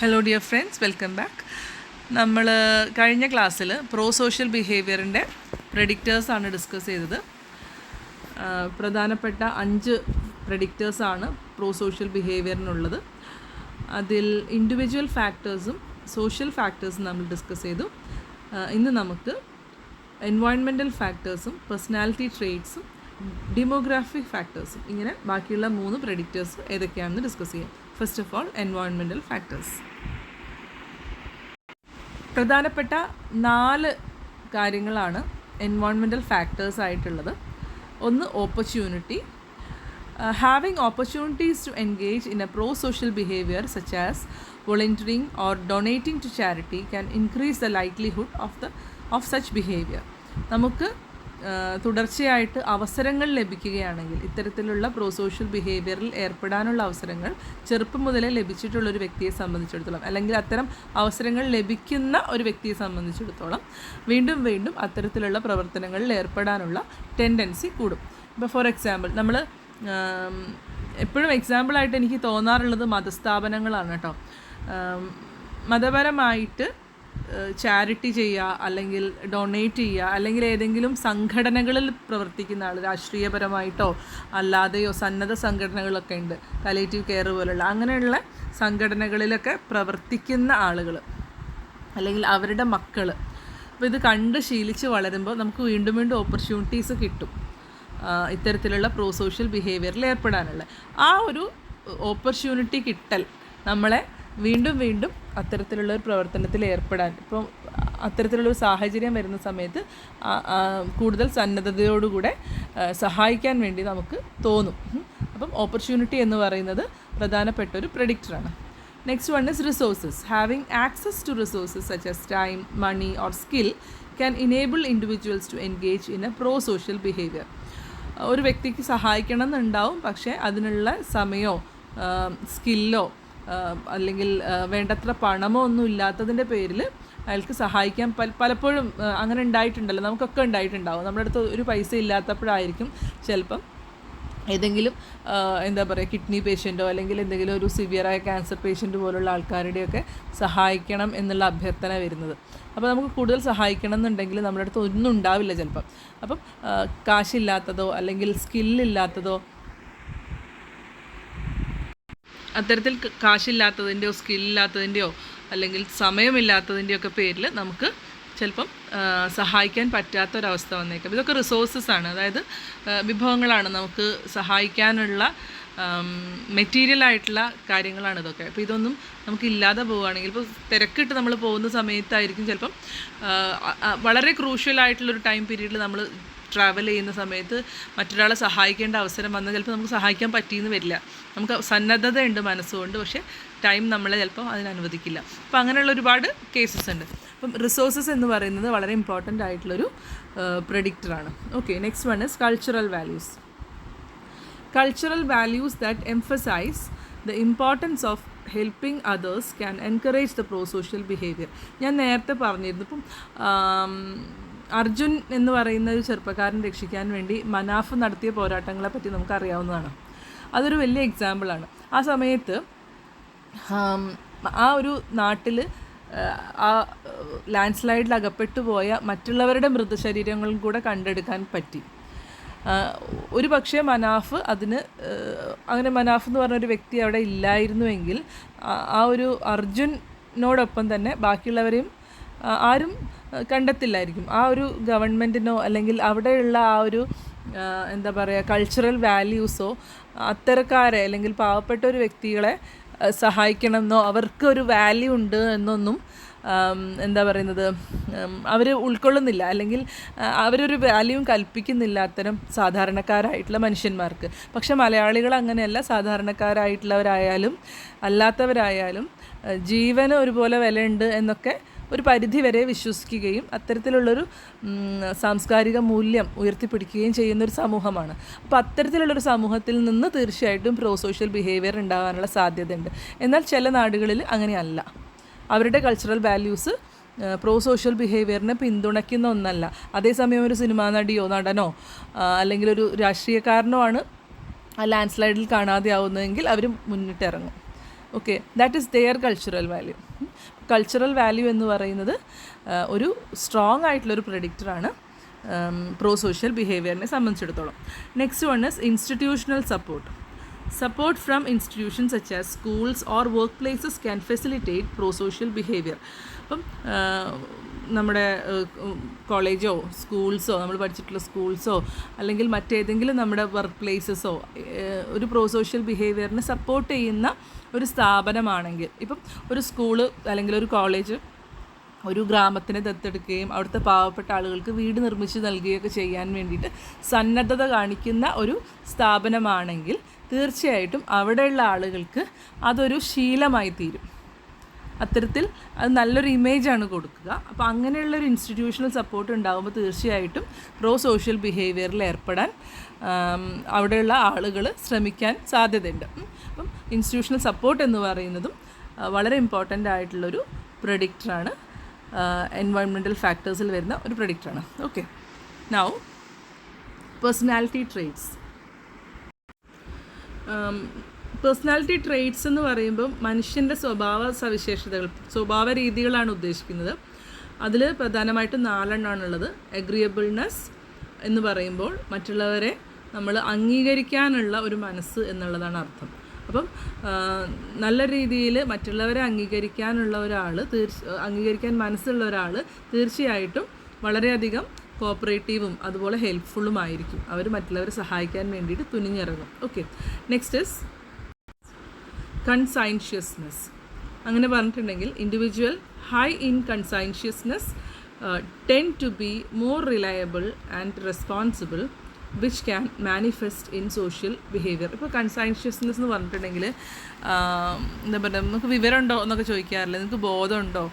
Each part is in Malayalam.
Hello dear friends, welcome back. നമ്മൾ കഴിഞ്ഞ ക്ലാസ്സിൽ പ്രോ സോഷ്യൽ ബിഹേവിയറിൻ്റെ പ്രെഡിക്റ്റേഴ്സാണ് ഡിസ്കസ് ചെയ്തത്. പ്രധാനപ്പെട്ട 5 പ്രെഡിക്റ്റേഴ്സാണ് പ്രോ സോഷ്യൽ ബിഹേവിയറിനുള്ളത്. അതിൽ ഇൻഡിവിജ്വൽ ഫാക്ടേഴ്സും സോഷ്യൽ ഫാക്ടേഴ്സും നമ്മൾ ഡിസ്കസ് ചെയ്തു. ഇന്ന് നമുക്ക് എൻവയോൺമെൻറ്റൽ ഫാക്ടേഴ്സും പേഴ്സണാലിറ്റി ട്രെയ്റ്റ്സും ഡെമോഗ്രാഫിക് ഫാക്ടേഴ്സും ഇങ്ങനെ ബാക്കിയുള്ള 3 പ്രെഡിക്റ്റേഴ്സ് ഏതൊക്കെയാണെന്ന് ഡിസ്കസ് ചെയ്യാം. First of all, environmental factors. പ്രധാനപ്പെട്ട 4 കാര്യങ്ങളാണ് എൻവയോൺമെൻറ്റൽ ഫാക്ടേഴ്സ് ആയിട്ടുള്ളത്. ഒന്ന്, opportunity. Having opportunities to engage in a pro social behaviour such as volunteering or donating to charity can increase the likelihood of such behaviour. നമുക്ക് തുടർച്ചയായിട്ട് അവസരങ്ങൾ ലഭിക്കുകയാണെങ്കിൽ, ഇത്തരത്തിലുള്ള പ്രോ സോഷ്യൽ ബിഹേവിയറിൽ ഏർപ്പെടാനുള്ള അവസരങ്ങൾ ചെറുപ്പം മുതലേ ലഭിച്ചിട്ടുള്ളൊരു വ്യക്തിയെ സംബന്ധിച്ചിടത്തോളം, അല്ലെങ്കിൽ അത്തരം അവസരങ്ങൾ ലഭിക്കുന്ന ഒരു വ്യക്തിയെ സംബന്ധിച്ചിടത്തോളം വീണ്ടും വീണ്ടും അത്തരത്തിലുള്ള പ്രവർത്തനങ്ങളിൽ ഏർപ്പെടാനുള്ള ടെൻഡൻസി കൂടും. ഇപ്പോൾ ഫോർ എക്സാമ്പിൾ, നമ്മൾ എപ്പോഴും എക്സാമ്പിളായിട്ട് എനിക്ക് തോന്നാറുള്ളത് മതസ്ഥാപനങ്ങളാണ് കേട്ടോ. മതപരമായിട്ട് ചാരിറ്റി ചെയ്യുക, അല്ലെങ്കിൽ ഡൊണേറ്റ് ചെയ്യുക, അല്ലെങ്കിൽ ഏതെങ്കിലും സംഘടനകളിൽ പ്രവർത്തിക്കുന്ന ആൾ, രാഷ്ട്രീയപരമായിട്ടോ അല്ലാതെയോ സന്നദ്ധ സംഘടനകളൊക്കെ ഉണ്ട്, പാലിയേറ്റീവ് കെയർ പോലുള്ള അങ്ങനെയുള്ള സംഘടനകളിലൊക്കെ പ്രവർത്തിക്കുന്ന ആളുകൾ അല്ലെങ്കിൽ അവരുടെ മക്കൾ, അപ്പോൾ ഇത് കണ്ട് ശീലിച്ച് വളരുമ്പോൾ നമുക്ക് വീണ്ടും വീണ്ടും ഓപ്പർച്യൂണിറ്റീസ് കിട്ടും ഇത്തരത്തിലുള്ള പ്രോ സോഷ്യൽ ബിഹേവിയറിൽ ഏർപ്പെടാനുള്ള. ആ ഒരു ഓപ്പർച്യൂണിറ്റി കിട്ടൽ നമ്മളെ വീണ്ടും വീണ്ടും അത്തരത്തിലുള്ള ഒരു പ്രവർത്തനത്തിൽ ഏർപ്പെടാൻ, ഇപ്പോൾ അത്തരത്തിലുള്ളൊരു സാഹചര്യം വരുന്ന സമയത്ത് കൂടുതൽ സന്നദ്ധതയോടുകൂടെ സഹായിക്കാൻ വേണ്ടി നമുക്ക് തോന്നും. അപ്പം ഓപ്പർച്യൂണിറ്റി എന്ന് പറയുന്നത് പ്രധാനപ്പെട്ട ഒരു പ്രെഡിക്റ്ററാണ്. Next one is resources. Having access to resources such as time, money or skill can enable individuals to engage in a pro social behaviour. ഒരു വ്യക്തിക്ക് സഹായിക്കണം എന്നുണ്ടാവും, പക്ഷേ അതിനുള്ള സമയമോ സ്കില്ലോ അല്ലെങ്കിൽ വേണ്ടത്ര പണമോ ഒന്നും ഇല്ലാത്തതിൻ്റെ പേരിൽ അയാൾക്ക് സഹായിക്കാൻ പലപ്പോഴും അങ്ങനെ ഉണ്ടായിട്ടുണ്ടല്ലോ, നമുക്കൊക്കെ ഉണ്ടായിട്ടുണ്ടാവും. നമ്മുടെ അടുത്ത് ഒരു പൈസ ഇല്ലാത്തപ്പോഴായിരിക്കും ചിലപ്പം ഏതെങ്കിലും എന്താ പറയുക, കിഡ്നി പേഷ്യൻറ്റോ അല്ലെങ്കിൽ എന്തെങ്കിലും ഒരു സിവിയറായ ക്യാൻസർ പേഷ്യൻ്റ് പോലുള്ള ആൾക്കാരുടെയൊക്കെ സഹായിക്കണം എന്നുള്ള അഭ്യർത്ഥന വരുന്നത്. അപ്പോൾ നമുക്ക് കൂടുതൽ സഹായിക്കണം എന്നുണ്ടെങ്കിൽ നമ്മുടെ അടുത്ത് ഒന്നും ഉണ്ടാവില്ല ചിലപ്പം. അപ്പം കാശില്ലാത്തതോ അല്ലെങ്കിൽ സ്കില്ലില്ലാത്തതോ, അത്തരത്തിൽ കാശില്ലാത്തതിൻ്റെയോ സ്കില്ലില്ലാത്തതിൻ്റെയോ അല്ലെങ്കിൽ സമയമില്ലാത്തതിൻ്റെയോ ഒക്കെ പേരിൽ നമുക്ക് ചിലപ്പം സഹായിക്കാൻ പറ്റാത്തൊരവസ്ഥ വന്നേക്കാം. ഇതൊക്കെ റിസോഴ്സസാണ്, അതായത് വിഭവങ്ങളാണ്, നമുക്ക് സഹായിക്കാനുള്ള മെറ്റീരിയലായിട്ടുള്ള കാര്യങ്ങളാണ് ഇതൊക്കെ. അപ്പോൾ ഇതൊന്നും നമുക്ക് ഇല്ലാതെ പോവുകയാണെങ്കിൽ, ഇപ്പോൾ തിരക്കിട്ട് നമ്മൾ പോകുന്ന സമയത്തായിരിക്കും ചിലപ്പം വളരെ ക്രൂഷ്യലായിട്ടുള്ളൊരു ടൈം പീരീഡിൽ നമ്മൾ ട്രാവൽ ചെയ്യുന്ന സമയത്ത് മറ്റൊരാളെ സഹായിക്കേണ്ട അവസരം വന്നാൽ ചിലപ്പോൾ നമുക്ക് സഹായിക്കാൻ പറ്റിയെന്ന് വരില്ല. നമുക്ക് സന്നദ്ധതയുണ്ട് മനസ്സുകൊണ്ട്, പക്ഷേ ടൈം നമ്മളെ ചിലപ്പോൾ അതിനനുവദിക്കില്ല. അപ്പോൾ അങ്ങനെയുള്ള ഒരുപാട് കേസസ് ഉണ്ട്. അപ്പം റിസോഴ്സസ് എന്ന് പറയുന്നത് വളരെ ഇമ്പോർട്ടൻ്റ് ആയിട്ടുള്ളൊരു പ്രെഡിക്റ്ററാണ്. Okay, next one is cultural values. Cultural values that emphasise the importance of helping others can encourage the pro social behaviour. ഞാൻ നേരത്തെ പറഞ്ഞിരുന്നു, ഇപ്പം അർജുൻ എന്ന് പറയുന്ന ഒരു ചെറുപ്പക്കാരൻ രക്ഷിക്കാൻ വേണ്ടി മനാഫ് നടത്തിയ പോരാട്ടങ്ങളെപ്പറ്റി നമുക്കറിയാവുന്നതാണ്. അതൊരു വലിയ എക്സാമ്പിളാണ്. ആ സമയത്ത് ആ ഒരു നാട്ടിൽ ആ ലാൻഡ് സ്ലൈഡിൽ അകപ്പെട്ടു പോയ മറ്റുള്ളവരുടെ മൃതശരീരങ്ങളും കൂടെ കണ്ടെടുക്കാൻ പറ്റി. ഒരു പക്ഷേ മനാഫ് അങ്ങനെ മനാഫ് എന്ന് പറഞ്ഞൊരു വ്യക്തി അവിടെ ഇല്ലായിരുന്നുവെങ്കിൽ ആ ഒരു അർജുനോടൊപ്പം തന്നെ ബാക്കിയുള്ളവരെയും ആരും കണ്ടെത്തില്ലായിരിക്കും. ആ ഒരു ഗവൺമെൻറ്റിനോ അല്ലെങ്കിൽ അവിടെയുള്ള ആ ഒരു എന്താ പറയുക, കൾച്ചറൽ വാല്യൂസോ അത്തരക്കാരെ അല്ലെങ്കിൽ പാവപ്പെട്ട ഒരു വ്യക്തികളെ സഹായിക്കണമെന്നോ അവർക്കൊരു വാല്യൂ ഉണ്ട് എന്നൊന്നും എന്താ പറയുന്നത് അവർ ഉൾക്കൊള്ളുന്നില്ല, അല്ലെങ്കിൽ അവരൊരു വാല്യൂവും കൽപ്പിക്കുന്നില്ല അത്തരം സാധാരണക്കാരായിട്ടുള്ള മനുഷ്യന്മാർക്ക്. പക്ഷേ മലയാളികൾ അങ്ങനെയല്ല. സാധാരണക്കാരായിട്ടുള്ളവരായാലും അല്ലാത്തവരായാലും ജീവന് ഒരുപോലെ വിലയുണ്ട് എന്നൊക്കെ ഒരു പരിധി വരെ വിശ്വസിക്കുകയും അത്തരത്തിലുള്ളൊരു സാംസ്കാരിക മൂല്യം ഉയർത്തിപ്പിടിക്കുകയും ചെയ്യുന്നൊരു സമൂഹമാണ്. അപ്പോൾ അത്തരത്തിലുള്ളൊരു സമൂഹത്തിൽ നിന്ന് തീർച്ചയായിട്ടും പ്രോ സോഷ്യൽ ബിഹേവിയർ ഉണ്ടാകാനുള്ള സാധ്യതയുണ്ട്. എന്നാൽ ചില നാടുകളിൽ അങ്ങനെയല്ല. അവരുടെ കൾച്ചറൽ വാല്യൂസ് പ്രോ സോഷ്യൽ ബിഹേവിയറിനെ പിന്തുണയ്ക്കുന്ന ഒന്നല്ല. അതേസമയം ഒരു സിനിമാ നടിയോ നടനോ അല്ലെങ്കിൽ ഒരു രാഷ്ട്രീയക്കാരനോ ആണ് ആ ലാൻഡ് സ്ലൈഡിൽ കാണാതെയാവുന്നതെങ്കിൽ അവർ മുന്നിട്ടിറങ്ങും. Okay, that is their cultural value. Cultural value എന്ന് പറയുന്നത് ഒരു സ്ട്രോങ് ആയിട്ടുള്ളൊരു പ്രഡിക്റ്ററാണ് പ്രോ സോഷ്യൽ ബിഹേവിയറിനെ സംബന്ധിച്ചിടത്തോളം. Next one is institutional support. Support from institutions such as schools or workplaces can facilitate pro-social behavior. അപ്പം നമ്മുടെ കോളേജോ സ്കൂൾസോ നമ്മൾ പഠിച്ചിട്ടുള്ള സ്കൂൾസോ അല്ലെങ്കിൽ മറ്റേതെങ്കിലും നമ്മുടെ വർക്ക് പ്ലേസസോ ഒരു പ്രോ സോഷ്യൽ ബിഹേവിയറിനെ സപ്പോർട്ട് ചെയ്യുന്ന ഒരു സ്ഥാപനമാണെങ്കിൽ, ഇപ്പം ഒരു സ്കൂള് അല്ലെങ്കിൽ ഒരു കോളേജ് ഒരു ഗ്രാമത്തിനെ ദത്തെടുക്കുകയും അവിടുത്തെ പാവപ്പെട്ട ആളുകൾക്ക് വീട് നിർമ്മിച്ച് നൽകുകയൊക്കെ ചെയ്യാൻ വേണ്ടിയിട്ട് സന്നദ്ധത കാണിക്കുന്ന ഒരു സ്ഥാപനമാണെങ്കിൽ തീർച്ചയായിട്ടും അവിടെയുള്ള ആളുകൾക്ക് അതൊരു ശീലമായി തീരും. അത്തരത്തിൽ അത് നല്ലൊരു ഇമേജാണ് കൊടുക്കുക. അപ്പോൾ അങ്ങനെയുള്ളൊരു ഇൻസ്റ്റിറ്റ്യൂഷണൽ സപ്പോർട്ട് ഉണ്ടാകുമ്പോൾ തീർച്ചയായിട്ടും പ്രോ സോഷ്യൽ ബിഹേവിയറിൽ ഏർപ്പെടാൻ അവിടെയുള്ള ആളുകൾ ശ്രമിക്കാൻ സാധ്യതയുണ്ട്. അപ്പം ഇൻസ്റ്റിറ്റ്യൂഷണൽ സപ്പോർട്ട് എന്ന് പറയുന്നതും വളരെ ഇമ്പോർട്ടൻ്റ് ആയിട്ടുള്ളൊരു പ്രഡിക്റ്ററാണ്, എൻവയോൺമെൻറ്റൽ ഫാക്ടേഴ്സിൽ വരുന്ന ഒരു പ്രഡിക്റ്ററാണ്. Okay, now personality traits. Personality traits എന്ന് പറയുമ്പോൾ മനുഷ്യൻ്റെ സ്വഭാവ രീതികളാണ് ഉദ്ദേശിക്കുന്നത്. അതിൽ പ്രധാനമായിട്ടും 4 എണ്ണമാണുള്ളത്. എഗ്രിയബിൾനെസ് എന്ന് പറയുമ്പോൾ മറ്റുള്ളവരെ നമ്മൾ അംഗീകരിക്കാനുള്ള ഒരു മനസ്സ് എന്നുള്ളതാണ് അർത്ഥം. അപ്പം നല്ല രീതിയിൽ മറ്റുള്ളവരെ അംഗീകരിക്കാനുള്ള ഒരാൾ, അംഗീകരിക്കാൻ മനസ്സുള്ള ഒരാൾ തീർച്ചയായിട്ടും വളരെയധികം കോപ്പറേറ്റീവും അതുപോലെ ഹെൽപ്ഫുള്ളുമായിരിക്കും. അവർ മറ്റുള്ളവരെ സഹായിക്കാൻ വേണ്ടിയിട്ട് തുനിഞ്ഞിറങ്ങും. Okay, next is conscientiousness. അങ്ങനെ പറഞ്ഞിട്ടുണ്ടെങ്കിൽ individual high in conscientiousness tend to be more reliable and responsible which can manifest in social behaviour. ഇപ്പോൾ കൺസൈൻഷ്യസ്നെസ് എന്ന് പറഞ്ഞിട്ടുണ്ടെങ്കിൽ എന്താ പറയുക, നമുക്ക് വിവരമുണ്ടോ എന്നൊക്കെ ചോദിക്കാറില്ലേ, നിനക്ക് ബോധമുണ്ടോ,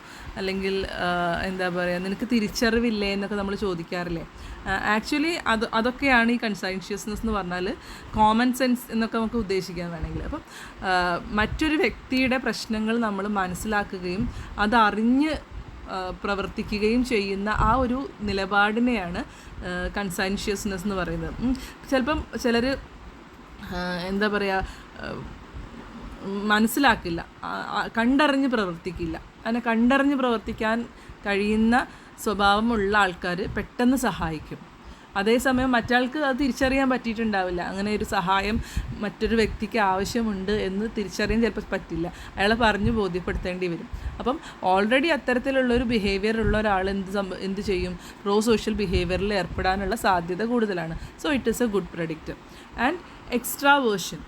അല്ലെങ്കിൽ എന്താ പറയുക, നിനക്ക് തിരിച്ചറിവില്ലേ എന്നൊക്കെ നമ്മൾ ചോദിക്കാറില്ലേ. ആക്ച്വലി അതൊക്കെയാണ് ഈ കൺസൈൻഷ്യസ്നെസ് എന്ന് പറഞ്ഞാൽ. കോമൺ സെൻസ് എന്നൊക്കെ നമുക്ക് ഉദ്ദേശിക്കാൻ വേണമെങ്കിൽ. അപ്പം മറ്റൊരു വ്യക്തിയുടെ പ്രശ്നങ്ങൾ നമ്മൾ മനസ്സിലാക്കുകയും അതറിഞ്ഞ് പ്രവർത്തിക്കുകയും ചെയ്യുന്ന ആ ഒരു നിലപാടിനെയാണ് കൺസൈൻഷ്യസ്നെസ് എന്ന് പറയുന്നത്. ചിലപ്പം ചിലർ എന്താ പറയുക, മനസ്സിലാക്കില്ല, കണ്ടറിഞ്ഞ് പ്രവർത്തിക്കില്ല. അങ്ങനെ കണ്ടറിഞ്ഞ് പ്രവർത്തിക്കാൻ കഴിയുന്ന സ്വഭാവമുള്ള ആൾക്കാർ പെട്ടെന്ന് സഹായിക്കും. അതേസമയം മറ്റാൾക്ക് അത് തിരിച്ചറിയാൻ പറ്റിയിട്ടുണ്ടാവില്ല. അങ്ങനെ ഒരു സഹായം മറ്റൊരു വ്യക്തിക്ക് ആവശ്യമുണ്ട് എന്ന് തിരിച്ചറിയാൻ ചിലപ്പോൾ പറ്റില്ല, അയാളെ പറഞ്ഞ് ബോധ്യപ്പെടുത്തേണ്ടി വരും. അപ്പം ഓൾറെഡി അത്തരത്തിലുള്ളൊരു ബിഹേവിയർ ഉള്ള ഒരാൾ എന്ത് ചെയ്യും, പ്രോ സോഷ്യൽ ബിഹേവിയറിൽ ഏർപ്പെടാനുള്ള സാധ്യത കൂടുതലാണ്. So it is A good predictor. And extraversion.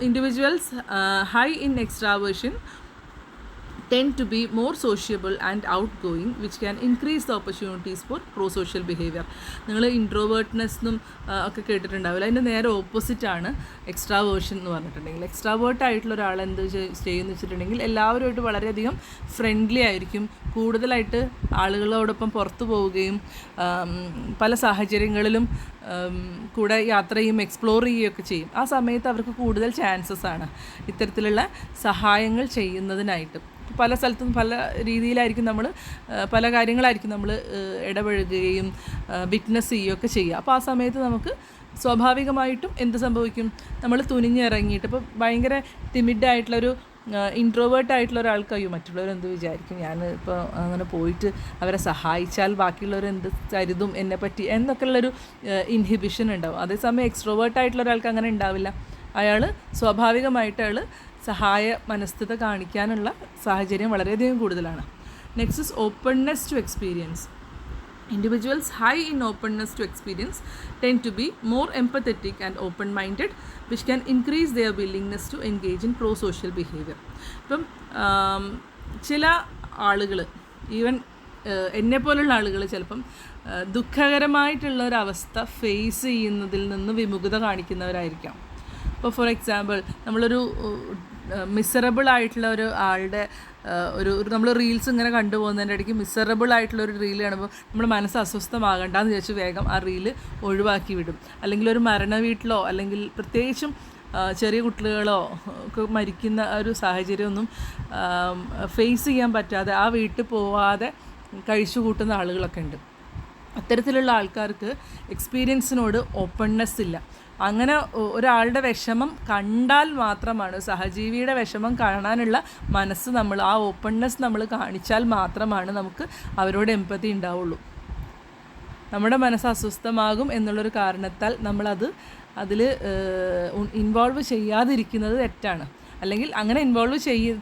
Individuals high in extraversion tend to be more sociable and outgoing which can increase the opportunities for pro-social behavior. നിങ്ങൾ ഇൻട്രോവേർട്ട്നെസ്സും ഒക്കെ കേട്ടിട്ടുണ്ടാവില്ല. അതിൻ്റെ നേരെ ഓപ്പോസിറ്റാണ് എക്സ്ട്രാവേർഷൻ എന്ന് പറഞ്ഞിട്ടുണ്ടെങ്കിൽ. എക്സ്ട്രാവേർട്ട് ആയിട്ടുള്ള ഒരാൾ എന്ത് ചെയ്യുമെന്ന് വെച്ചിട്ടുണ്ടെങ്കിൽ എല്ലാവരുമായിട്ട് വളരെയധികം ഫ്രണ്ട്ലി ആയിരിക്കും, കൂടുതലായിട്ട് ആളുകളോടൊപ്പം പുറത്തു പോവുകയും പല സാഹചര്യങ്ങളിലും കൂടെ യാത്ര ചെയ്യും, എക്സ്പ്ലോർ ചെയ്യുകയൊക്കെ ചെയ്യും. ആ സമയത്ത് അവർക്ക് കൂടുതൽ ചാൻസസ് ആണ് ഇത്തരത്തിലുള്ള സഹായങ്ങൾ ചെയ്യുന്നതിനായിട്ട്. പല സ്ഥലത്തും പല രീതിയിലായിരിക്കും നമ്മൾ, പല കാര്യങ്ങളായിരിക്കും നമ്മൾ ഇടപഴകുകയും വിറ്റ്നസ് ചെയ്യുകയൊക്കെ ചെയ്യുക. അപ്പോൾ ആ സമയത്ത് നമുക്ക് സ്വാഭാവികമായിട്ടും എന്ത് സംഭവിക്കും, നമ്മൾ തുനിഞ്ഞിറങ്ങിയിട്ട്, ഇപ്പോൾ ഭയങ്കര ടിമിഡായിട്ടുള്ളൊരു ഇൻട്രോവേർട്ട് ആയിട്ടുള്ള ഒരാൾക്ക് അയ്യോ മറ്റുള്ളവരെന്ത് വിചാരിക്കും, ഞാൻ ഇപ്പോൾ അങ്ങനെ പോയിട്ട് അവരെ സഹായിച്ചാൽ ബാക്കിയുള്ളവരെന്ത് കരുതും എന്നെപ്പറ്റി എന്നൊക്കെയുള്ളൊരു ഇൻഹിബിഷൻ ഉണ്ടാവും. അതേസമയം എക്സ്ട്രോവേർട്ട് ആയിട്ടുള്ള ഒരാൾക്ക് അങ്ങനെ ഉണ്ടാവില്ല. അയാൾ സ്വാഭാവികമായിട്ട് സഹായ മനസ്ഥിത കാണിക്കാനുള്ള സാഹചര്യം വളരെയധികം കൂടുതലാണ്. Next is openness to experience. Individuals high in openness to experience tend to be more empathetic and open-minded, which can increase their willingness to engage in pro-social behavior. ഇപ്പം ചില ആളുകൾ, ഈവൻ എന്നെപ്പോലുള്ള ആളുകൾ ചിലപ്പം ദുഃഖകരമായിട്ടുള്ളൊരവസ്ഥ ഫേസ് ചെയ്യുന്നതിൽ നിന്ന് വിമുഖത കാണിക്കുന്നവരായിരിക്കാം. ഇപ്പോൾ ഫോർ എക്സാമ്പിൾ നമ്മളൊരു മിസറബിൾ ആയിട്ടുള്ള ഒരു ആളുടെ നമ്മൾ റീൽസ് ഇങ്ങനെ കണ്ടുപോകുന്നതിൻ്റെ ഇടയ്ക്ക് മിസറബിൾ ആയിട്ടുള്ളൊരു റീൽ കാണുമ്പോൾ നമ്മുടെ മനസ്സ് അസ്വസ്ഥമാകണ്ടെന്ന് വിചാരിച്ച് വേഗം ആ റീല് ഒഴിവാക്കി വിടും. അല്ലെങ്കിൽ ഒരു മരണ വീട്ടിലോ അല്ലെങ്കിൽ പ്രത്യേകിച്ചും ചെറിയ കുട്ടികളോ ഒക്കെ മരിക്കുന്ന ഒരു സാഹചര്യമൊന്നും ഫേസ് ചെയ്യാൻ പറ്റാതെ ആ വീട്ടിൽ പോവാതെ കഴിച്ചു കൂട്ടുന്ന ആളുകളൊക്കെ ഉണ്ട്. അത്തരത്തിലുള്ള ആൾക്കാർക്ക് എക്സ്പീരിയൻസിനോട് ഓപ്പൺനെസ് ഇല്ല. അങ്ങനെ ഒരാളുടെ വിഷമം കണ്ടാൽ മാത്രമാണ്, സഹജീവിയുടെ വിഷമം കാണാനുള്ള മനസ്സ് നമ്മൾ, ആ ഓപ്പൺനെസ് നമ്മൾ കാണിച്ചാൽ മാത്രമാണ് നമുക്ക് അവരോട് എമ്പതി ഉണ്ടാവുള്ളൂ. നമ്മുടെ മനസ്സ് അസ്വസ്ഥമാകും എന്നുള്ളൊരു കാരണത്താൽ അതിൽ ഇൻവോൾവ് ചെയ്യാതിരിക്കുന്നത് തെറ്റാണ്. അല്ലെങ്കിൽ അങ്ങനെ ഇൻവോൾവ്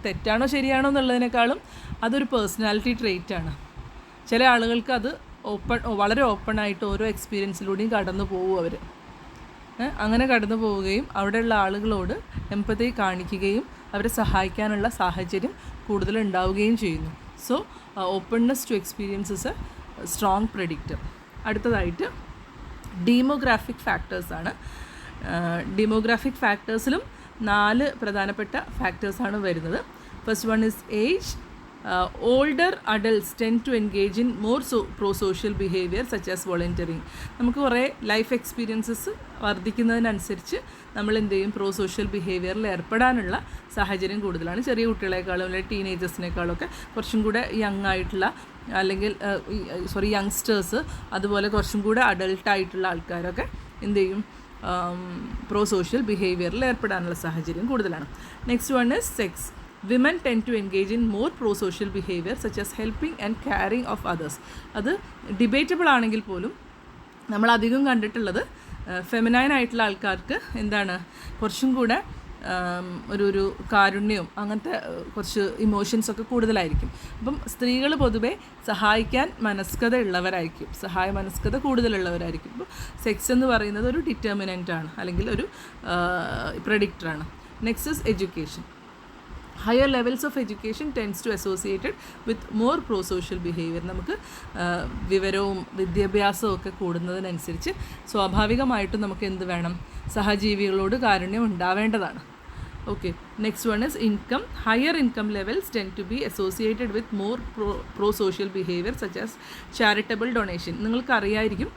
തെറ്റാണോ ശരിയാണോ എന്നുള്ളതിനേക്കാളും അതൊരു പേഴ്സണാലിറ്റി ട്രെയ്റ്റാണ്. ചില ആളുകൾക്ക് അത് വളരെ ഓപ്പണായിട്ട് ഓരോ എക്സ്പീരിയൻസിലൂടെയും കടന്നു പോകും. അവർ അങ്ങനെ കടന്നു പോവുകയും അവിടെയുള്ള ആളുകളോട് എമ്പതി കാണിക്കുകയും അവരെ സഹായിക്കാനുള്ള സാഹചര്യം കൂടുതൽ ഉണ്ടാവുകയും ചെയ്യുന്നു. So openness to experiences a strong predictor. അടുത്തതായിട്ട് ഡീമോഗ്രാഫിക് ഫാക്ടേഴ്സാണ്. ഡീമോഗ്രാഫിക് ഫാക്ടേഴ്സിലും 4 പ്രധാനപ്പെട്ട ഫാക്ടേഴ്സാണ് വരുന്നത്. First one is age. Older adults tend to engage in more prosocial behaviour such as volunteering. നമുക്ക് കുറേ ലൈഫ് എക്സ്പീരിയൻസസ് വർദ്ധിക്കുന്നതിനനുസരിച്ച് നമ്മൾ എന്ത് ചെയ്യും, പ്രോ-സോഷ്യൽ ബിഹേവിയറിൽ ഏർപ്പെടാനുള്ള സാഹചര്യം കൂടുതലാണ്. ചെറിയ കുട്ടികളെക്കാളും അല്ലെങ്കിൽ ടീനേജേഴ്സിനേക്കാളൊക്കെ കുറച്ചും കൂടെ യങ് ആയിട്ടുള്ള അല്ലെങ്കിൽ യങ്സ്റ്റേഴ്സ്, അതുപോലെ കുറച്ചും കൂടെ അഡൾട്ടായിട്ടുള്ള ആൾക്കാരൊക്കെ എന്ത് ചെയ്യും, പ്രോ-സോഷ്യൽ ബിഹേവിയറിൽ ഏർപ്പെടാനുള്ള സാഹചര്യം കൂടുതലാണ്. Next one is sex. Women tend to engage in more pro-social behavior such as helping and caring of others. അത് ഡിബേറ്റബിൾ ആണെങ്കിൽ പോലും നമ്മളധികം കണ്ടിട്ടുള്ളത് ഫെമിനൈൻ ആയിട്ടുള്ള ആൾക്കാർക്ക് എന്താണ്, കുറച്ചും കൂടെ ഒരു കാരുണ്യവും അങ്ങനത്തെ കുറച്ച് ഇമോഷൻസൊക്കെ കൂടുതലായിരിക്കും. അപ്പം സ്ത്രീകൾ പൊതുവെ സഹായിക്കാൻ മനസ്കത ഉള്ളവരായിരിക്കും, സഹായ മനസ്കത കൂടുതലുള്ളവരായിരിക്കും. ഇപ്പോൾ സെക്സ് എന്ന് പറയുന്നത് ഒരു ഡിറ്റർമിനൻ്റാണ് അല്ലെങ്കിൽ ഒരു പ്രഡിക്റ്ററാണ്. Next is education. Higher levels of education tends to associated with more prosocial behaviour. നമുക്ക് വിവരവും വിദ്യാഭ്യാസവും ഒക്കെ കൂടുന്നതിനനുസരിച്ച് സ്വാഭാവികമായിട്ടും നമുക്ക് എന്ത് വേണം, സഹജീവികളോട് കാരുണ്യം ഉണ്ടാവേണ്ടതാണ്. Okay, next one is income. Higher income levels tend to be associated with more prosocial behaviour such as charitable donation. നിങ്ങൾക്കറിയായിരിക്കും,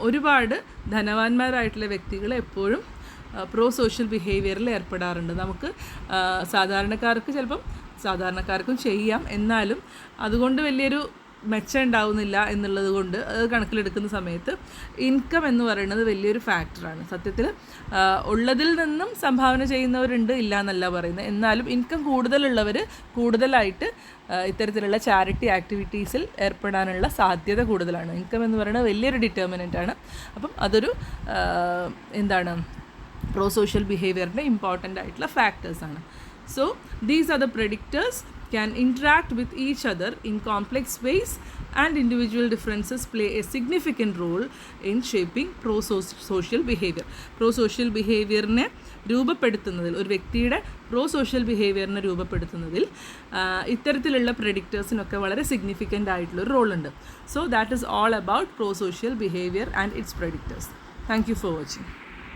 ഒരുപാട് ധനവാന്മാരായിട്ടുള്ള വ്യക്തികൾ എപ്പോഴും പ്രോ-സോഷ്യൽ ബിഹേവിയറിൽ ഏർപ്പെടാറുണ്ട്. നമുക്ക് സാധാരണക്കാർക്കും ചെയ്യാം, എന്നാലും അതുകൊണ്ട് വലിയൊരു മെച്ചം ഉണ്ടാവുന്നില്ല എന്നുള്ളത് കൊണ്ട് അത് കണക്കിലെടുക്കുന്ന സമയത്ത് ഇൻകം എന്ന് പറയുന്നത് വലിയൊരു ഫാക്ടറാണ്. സത്യത്തിൽ ഉള്ളതിൽ നിന്നും സംഭാവന ചെയ്യുന്നവരുണ്ട്, ഇല്ല എന്നല്ല പറയുന്നത്. എന്നാലും ഇൻകം കൂടുതലുള്ളവർ കൂടുതലായിട്ട് ഇത്തരത്തിലുള്ള ചാരിറ്റി ആക്ടിവിറ്റീസിൽ ഏർപ്പെടാനുള്ള സാധ്യത കൂടുതലാണ്. ഇൻകം എന്ന് പറയുന്നത് വലിയൊരു ഡിറ്റർമിനൻ്റാണ്. അപ്പം അതൊരു pro-social behavior important ആയിട്ടുള്ള ഫാക്ടേഴ്സാണ്. So these are the predictors can interact with each other in complex ways and individual differences play a significant role in shaping pro-social behavior. pro-social behaviorനെ രൂപപ്പെടുത്തുന്നതിൽ, ഒരു വ്യക്തിയുടെ pro-social behaviorനെ രൂപപ്പെടുത്തുന്നതിൽ ഇത്തരത്തിലുള്ള predictorsനൊക്കെ വളരെ സിഗ്നിഫിക്കൻ്റ് ആയിട്ടുള്ളൊരു റോളുണ്ട്. So that is all about pro-social behavior and its predictors. Thank you for watching.